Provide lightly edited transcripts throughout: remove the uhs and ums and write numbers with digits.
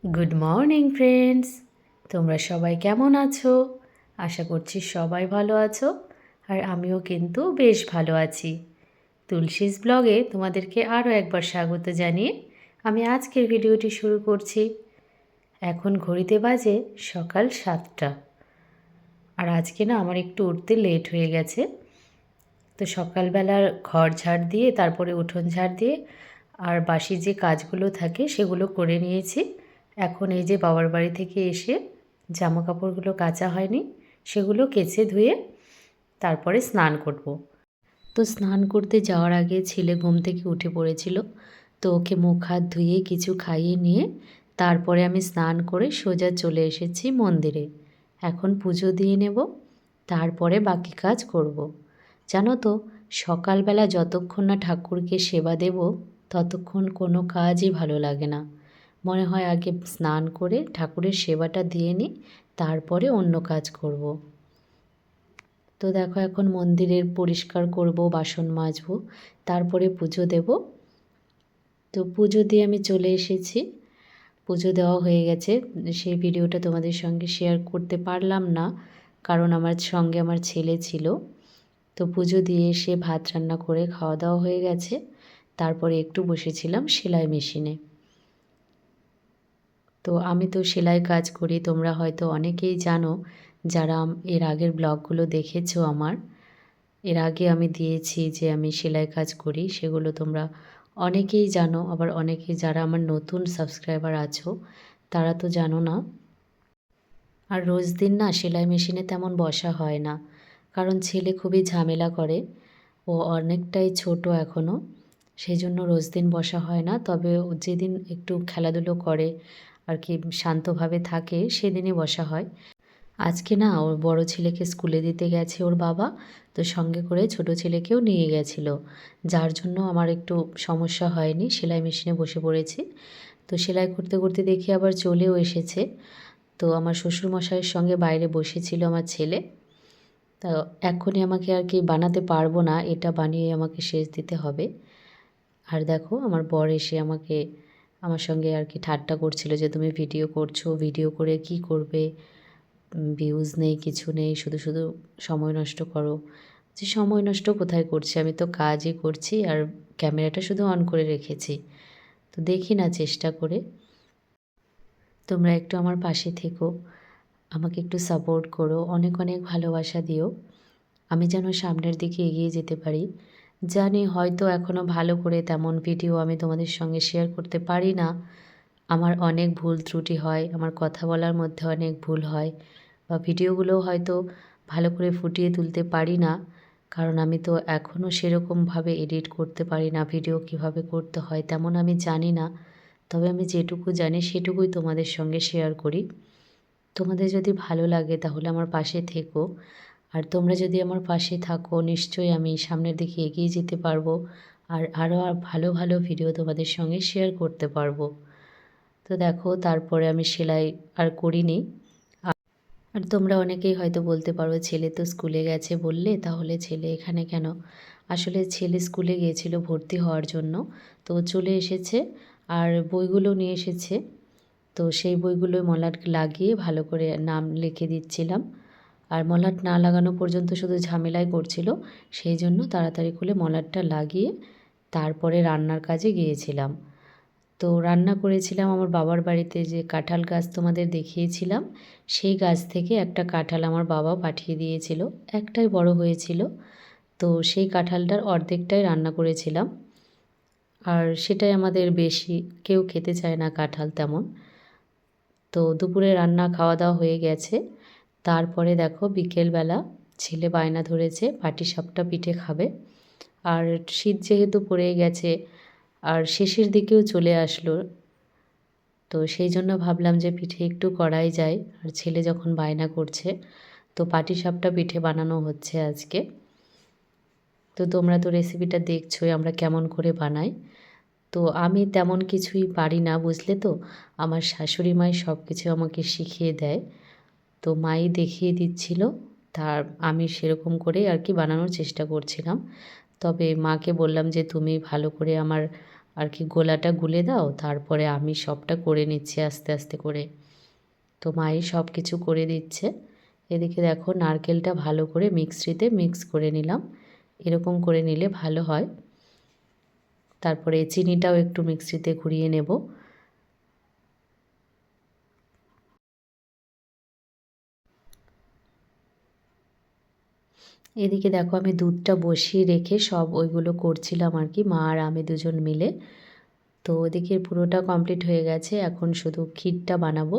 Good morning friends, তোমরা সবাই কেমন আছো? আশা করছি সবাই ভালো আছো। আর আমিও কিন্তু বেশ ভালো আছি। তুলসীস ব্লগে তোমাদেরকে আরও একবার স্বাগত জানিয়ে আমি আজকের ভিডিওটি শুরু করছি। এখন ঘড়িতে বাজে সকাল 7টা। আর আজকে না আমার একটু উঠতে লেট হয়ে গেছে। তো সকালবেলার ঘর ঝাড় দিয়ে তারপরে উঠোন ঝাড় দিয়ে আর বাসি যে কাজগুলো থাকে সেগুলো করে নিয়েছি। এখন এই যে বাবার বাড়ি থেকে এসে জামা কাপড়গুলো কাচা হয়নি, সেগুলো কেচে ধুয়ে তারপরে স্নান করব। তো স্নান করতে যাওয়ার আগে ছেলে ঘুম থেকে উঠে পড়েছিল, তো ওকে মুখ হাত ধুয়ে কিছু খাইয়ে নিয়ে তারপরে আমি স্নান করে সোজা চলে এসেছি মন্দিরে। এখন পুজো দিয়ে নেব, তারপরে বাকি কাজ করব। জানো তো, সকালবেলা যতক্ষণ না ঠাকুরকে সেবা দেব ততক্ষণ কোনো কাজই ভালো লাগে না। মনে হয় আগে স্নান করে ঠাকুরের সেবাটা দিয়ে নিই, তারপরে অন্য কাজ করব। তো দেখো, এখন মন্দিরের পরিষ্কার করব, বাসন মাজবো, তারপরে পুজো দেব। তো পুজো দিয়ে আমি চলে এসেছি। পুজো দেওয়া হয়ে গেছে, সেই ভিডিওটা তোমাদের সঙ্গে শেয়ার করতে পারলাম না, কারণ আমার সঙ্গে আমার ছেলে ছিল। তো পুজো দিয়ে এসে ভাত রান্না করে খাওয়া দাওয়া হয়ে গেছে। তারপরে একটু বসেছিলাম সেলাই মেশিনে। তো আমি তো সেলাই কাজ করি, তোমরা হয়তো অনেকেই জানো যারা এর আগের ব্লগগুলো দেখেছো আমার। এর আগে আমি দিয়েছি যে আমি সেলাই কাজ করি, সেগুলো তোমরা অনেকেই জানো, আবার অনেকে যারা আমার নতুন সাবস্ক্রাইবার আছো তারা তো জানো না। আর রোজ দিন না সেলাই মেশিনে তেমন বসা হয় না, কারণ ছেলে খুবই ঝামেলা করে, ও অনেকটাই ছোট এখনও, সেই জন্য রোজ দিন বসা হয় না। তবে ও যেদিন একটু খেলাধুলো করে আর কি, শান্তভাবে থাকে, সেদিনই বসা হয়। আজকে না ওর বড় ছেলেকে স্কুলে দিতে গেছে ওর বাবা, তো সঙ্গে করে ছোট ছেলেকেও নিয়ে গেছিল, যার জন্য আমার একটু সমস্যা হয়নি, সেলাই মেশিনে বসে পড়েছি। তো সেলাই করতে করতে দেখি আবার চলেও এসেছে। তো আমার শ্বশুরমশাইয়ের সঙ্গে বাইরে বসেছিল আমার ছেলে। তো এক্ষুনি আমাকে আর কি বানাতে পারবো না, এটা বানিয়ে আমাকে শেষ দিতে হবে। আর দেখো, আমার বর এসে আমার সঙ্গে আর কি ঠাট্টা করছিল যে তুমি ভিডিও করছো, ভিডিও করে কি করবে, ভিউজ নেই, কিছু নেই, শুধু শুধু সময় নষ্ট করো। যে সময় নষ্ট কোথায় করছি, আমি তো কাজই করছি আর ক্যামেরাটা শুধু অন করে রেখেছি। তো দেখি না, চেষ্টা করে তোমরা একটু আমার পাশে থেকো, আমাকে একটু সাপোর্ট করো, অনেক অনেক ভালোবাসা দিও, আমি যেন সামনের দিকে এগিয়ে যেতে পারি। জানি হয়তো এখনও ভালো করে তেমন ভিডিও আমি তোমাদের সঙ্গে শেয়ার করতে পারি না, আমার অনেক ভুল ত্রুটি হয়, আমার কথা বলার মধ্যে অনেক ভুল হয়, বা ভিডিওগুলো হয়তো ভালো করে ফুটিয়ে তুলতে পারি না, কারণ আমি তো এখনও সেরকমভাবে এডিট করতে পারি না, ভিডিও কিভাবে করতে হয় তেমন আমি জানি না। তবে আমি যেটুকু জানি সেটুকুই তোমাদের সঙ্গে শেয়ার করি। তোমাদের যদি ভালো লাগে তাহলে আমার পাশে থেকো, আর তোমরা যদি আমার পাশে থাকো নিশ্চয়ই আমি সামনের দিকে এগিয়ে যেতে পারবো, আর আরও ভালো ভালো ভিডিও তোমাদের সঙ্গে শেয়ার করতে পারবো। তো দেখো, তারপরে আমি সেলাই আর করিনি। আর তোমরা অনেকেই হয়তো বলতে পারো ছেলে তো স্কুলে গেছে বললে, তাহলে ছেলে এখানে কেন? আসলে ছেলে স্কুলে গিয়েছিল ভর্তি হওয়ার জন্য, তো চলে এসেছে আর বইগুলো নিয়ে এসেছে। তো সেই বইগুলোই মলাট লাগিয়ে ভালো করে নাম লিখে দিচ্ছিলাম। আর মলাট না লাগানো পর্যন্ত শুধু ঝামেলাই করছিল, সেই জন্য তাড়াতাড়ি করে মলাটটা লাগিয়ে তারপরে রান্নার কাজে গিয়েছিলাম। তো রান্না করেছিলাম আমার বাবার বাড়িতে, যে কাঁঠাল গাছ তোমাদের দেখিয়েছিলাম, সেই গাছ থেকে একটা কাঁঠাল আমার বাবা পাঠিয়ে দিয়েছিল, একটাই বড় হয়েছিল। তো সেই কাঁঠালটার অর্ধেকটাই রান্না করেছিলাম, আর সেটাই আমাদের বেশি, কেউ খেতে চায় না কাঁঠাল তেমন। তো দুপুরে রান্না খাওয়া দাওয়া হয়ে গেছে। তারপরে দেখো বিকেলবেলা ছেলে বায়না ধরেছে পাটিসাপটা পিঠে খাবে, আর শীত যেহেতু পড়ে গেছে আর শেষের দিকেও চলে আসলো, তো সেই জন্য ভাবলাম যে পিঠে একটু করাই যায়, আর ছেলে যখন বায়না করছে, তো পাটিসাপটা পিঠে বানানো হচ্ছে আজকে। তো তোমরা তো রেসিপিটা দেখছোই আমরা কেমন করে বানাই। তো আমি তেমন কিছুই পারি না, বুঝলে তো, আমার শাশুড়ি মাই সব কিছু আমাকে শিখিয়ে দেয়। তো মাই দেখিয়ে দিচ্ছিল, তার আমি সেরকম করেই আর কি বানানোর চেষ্টা করছিলাম। তবে মাকে বললাম যে তুমি ভালো করে আমার আর কি গোলাটা গুলে দাও, তারপরে আমি সবটা করে নিচ্ছি আস্তে আস্তে করে। তো মাই সব কিছু করে দিচ্ছে। এদিকে দেখো নারকেলটা ভালো করে মিক্সিতে মিক্স করে নিলাম, এরকম করে নিলে ভালো হয়। তারপরে চিনিটাও একটু মিক্সিতে ঘুরিয়ে নেব। এদিকে দেখো আমি দুধটা বসিয়ে রেখে সব ওইগুলো করছিলাম আর কি, মা আর আমি দুজন মিলে। তো ওদিকে পুরোটা কমপ্লিট হয়ে গেছে, এখন শুধু ক্ষীরটা বানাবো।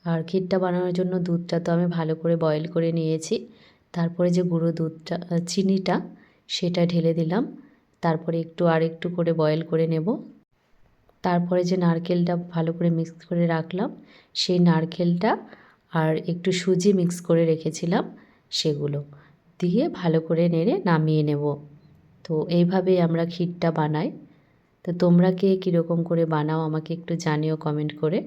আর ক্ষীরটা বানানোর জন্য দুধটা তো আমি ভালো করে বয়েল করে নিয়েছি। তারপরে যে গুঁড়ো দুধটা চিনিটা সেটা ঢেলে দিলাম। তারপরে আরেকটু করে বয়েল করে নেব। তারপরে যে নারকেলটা ভালো করে মিক্স করে রাখলাম, সেই নারকেলটা আর একটু সুজি মিক্স করে রেখেছিলাম সেগুলো দিয়ে ভালো করে নেড়ে নামিয়ে নেব। তো এইভাবেই আমরা ক্ষীরটা বানাই। তো তোমরা কে কীরকম করে বানাও আমাকে একটু জানিও কমেন্ট করে।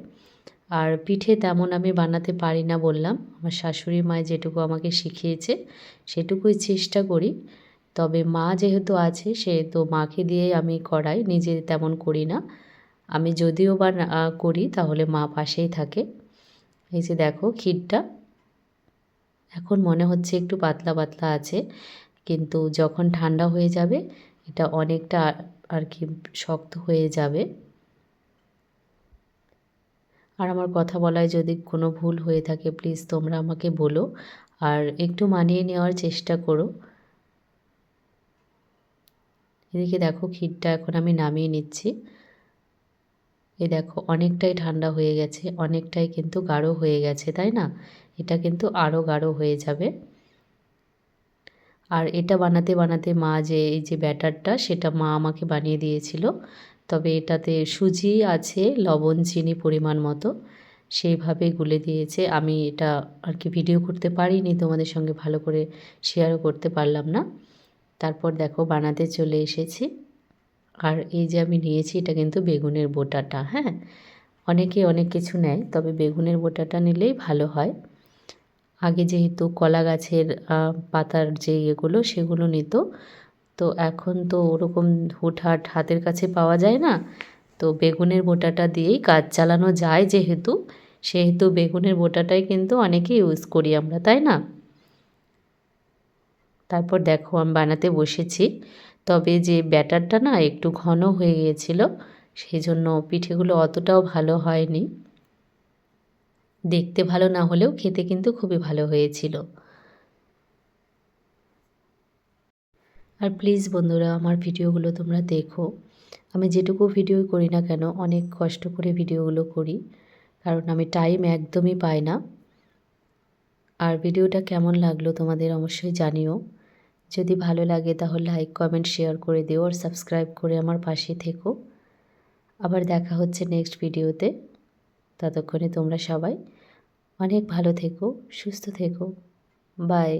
আর পিঠে তেমন আমি বানাতে পারি না বললাম, আমার শাশুড়ি মা যেটুকু আমাকে শিখিয়েছে সেটুকুই চেষ্টা করি। তবে মা যেহেতু আছে সেহেতু মাকে দিয়েই আমি করাই, নিজে তেমন করি না। আমি যদিও বা করি তাহলে মা পাশেই থাকে। এই যে দেখো ক্ষীরটা এখন মনে হচ্ছে একটু পাতলা পাতলা আছে, কিন্তু যখন ঠান্ডা হয়ে যাবে এটা অনেকটা আর কি শক্ত হয়ে যাবে। আর আমার কথা বলায় যদি কোনো ভুল হয়ে থাকে প্লিজ তোমরা আমাকে বলো, আর একটু মানিয়ে নেওয়ার চেষ্টা করো। এদিকে দেখো ক্ষীরটা এখন আমি নামিয়ে নিচ্ছি। এই দেখো অনেকটাই ঠান্ডা হয়ে গেছে, অনেকটাই কিন্তু গাঢ় হয়ে গেছে, তাই না? এটা কিন্তু আরও গাঢ় হয়ে যাবে। আর এটা বানাতে বানাতে মা যে এই যে ব্যাটারটা সেটা মা আমাকে বানিয়ে দিয়েছিল। তবে এটাতে সুজি আছে, লবণ চিনি পরিমাণ মতো, সেইভাবে গুলে দিয়েছে। আমি এটা আর কি ভিডিও করতে পারিনি, তোমাদের সঙ্গে ভালো করে শেয়ারও করতে পারলাম না। তারপর দেখো বানাতে চলে এসেছি। আর এই যে আমি নিয়েছি এটা কিন্তু বেগুনের বোটাটা, হ্যাঁ, অনেকে অনেক কিছু নেয়, তবে বেগুনের বোটাটা নিলেই ভালো হয়। আগে যেহেতু কলা গাছের পাতার যে ইয়েগুলো সেগুলো নিত, তো এখন তো ওরকম হুটহাট হাতের কাছে পাওয়া যায় না। তো বেগুনের বোটাটা দিয়েই কাজ চালানো যায় যেহেতু, সেহেতু বেগুনের বোটাটাই কিন্তু অনেকে ইউজ করি আমরা, তাই না? তারপর দেখো আমি বানাতে বসেছি। তবে যে ব্যাটারটা না একটু ঘন হয়ে গিয়েছিল, সেই জন্য পিঠেগুলো অতটাও ভালো হয়নি। দেখতে ভালো না হলেও খেতে কিন্তু খুবই ভালো হয়েছিল। আর প্লিজ বন্ধুরা আমার ভিডিওগুলো তোমরা দেখো। আমি যেটুকু ভিডিও করি না কেন অনেক কষ্ট করে ভিডিওগুলো করি, কারণ আমি টাইম একদমই পাই না। আর ভিডিওটা কেমন লাগলো তোমাদের অবশ্যই জানিও। যদি ভালো লাগে তাহলে লাইক কমেন্ট শেয়ার করে দিও, আর সাবস্ক্রাইব করে আমার পাশে থেকো। আবার দেখা হচ্ছে নেক্সট ভিডিওতে। ততক্ষণে তোমরা সবাই অনেক ভালো থেকো, সুস্থ থেকো। বাই।